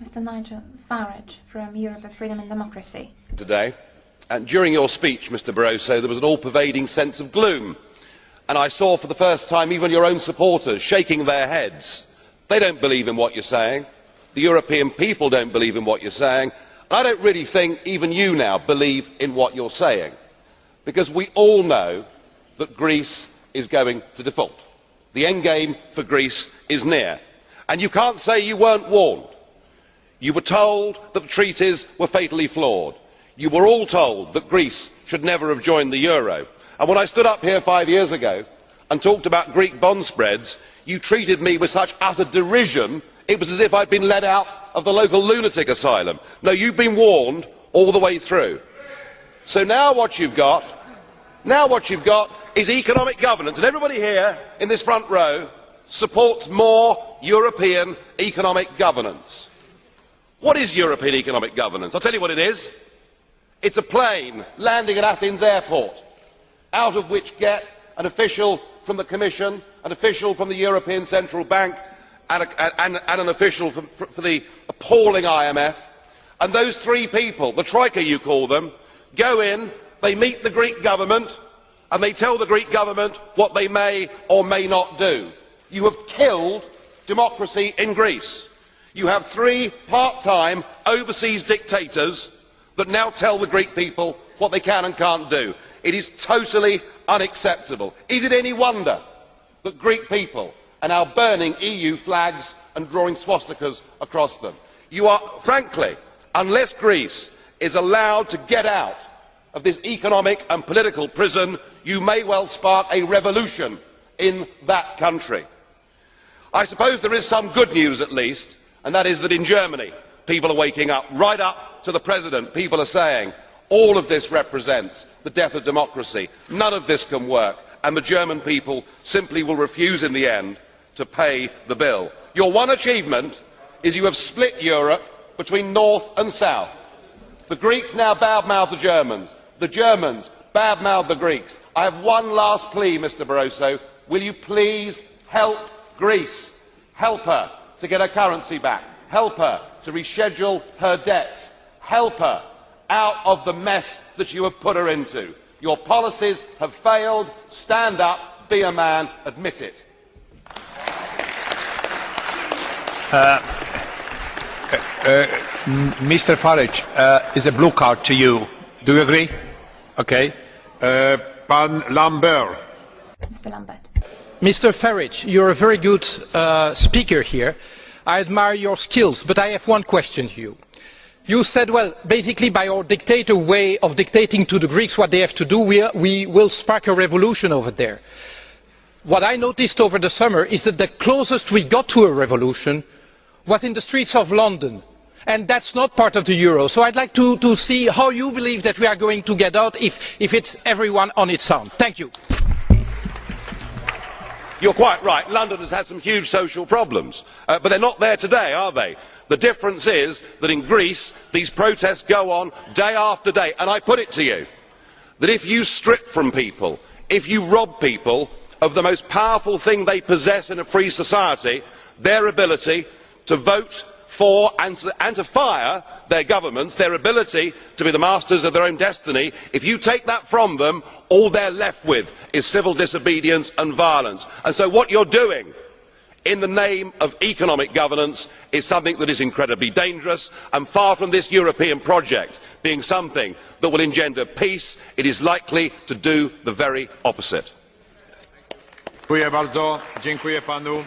Mr. Nigel Farage from Europe of Freedom and Democracy. Today, and during your speech, Mr. Barroso, there was an all-pervading sense of gloom, and I saw for the first time even your own supporters shaking their heads. They don't believe in what you're saying. The European people don't believe in what you're saying. And I don't really think even you now believe in what you're saying, because we all know that Greece is going to default. The end game for Greece is near, and you can't say you weren't warned. You were told that the treaties were fatally flawed. You were all told that Greece should never have joined the euro. And when I stood up here 5 years ago and talked about Greek bond spreads, you treated me with such utter derision, it was as if I'd been let out of the local lunatic asylum. No, you've been warned all the way through. So now what you've got is economic governance, and everybody here in this front row supports more European economic governance. What is European economic governance? I'll tell you what it is. It's a plane landing at Athens airport, out of which get an official from the Commission, an official from the European Central Bank, and an official for the appalling IMF. And those three people, the Troika you call them, go in, they meet the Greek government, and they tell the Greek government what they may or may not do. You have killed democracy in Greece. You have three part-time overseas dictators that now tell the Greek people what they can and can't do. It is totally unacceptable. Is it any wonder that Greek people are now burning EU flags and drawing swastikas across them? You are, frankly, unless Greece is allowed to get out of this economic and political prison, you may well spark a revolution in that country. I suppose there is some good news at least, and that is that in Germany people are waking up. Right up to the President, people are saying all of this represents the death of democracy. None of this can work, and the German people simply will refuse in the end to pay the bill. Your one achievement is you have split Europe between North and South. The Greeks now badmouth the Germans. The Germans badmouth the Greeks. I have one last plea, Mr. Barroso. Will you please help Greece? Help her to get her currency back. Help her to reschedule her debts. Help her out of the mess that you have put her into. Your policies have failed. Stand up, be a man, admit it. Mr. Farage, is a blue card to you. Do you agree? Okay. Pan Lambert. Mr. Lambert. Mr. Farage, you're a very good speaker here. I admire your skills, but I have one question to you. You said, well, basically by our dictator way of dictating to the Greeks what they have to do, we will spark a revolution over there. What I noticed over the summer is that the closest we got to a revolution was in the streets of London, and that's not part of the euro. So I'd like to see how you believe that we are going to get out if it's everyone on its own. Thank you. You're quite right. London has had some huge social problems, but they're not there today, are they? The difference is that in Greece, these protests go on day after day. And I put it to you that if you strip from people, if you rob people of the most powerful thing they possess in a free society, their ability to vote for and to fire their governments, their ability to be the masters of their own destiny, if you take that from them, all they're left with is civil disobedience and violence. And so what you're doing in the name of economic governance is something that is incredibly dangerous, and far from this European project being something that will engender peace, it is likely to do the very opposite. Dziękuję bardzo. Dziękuję panu.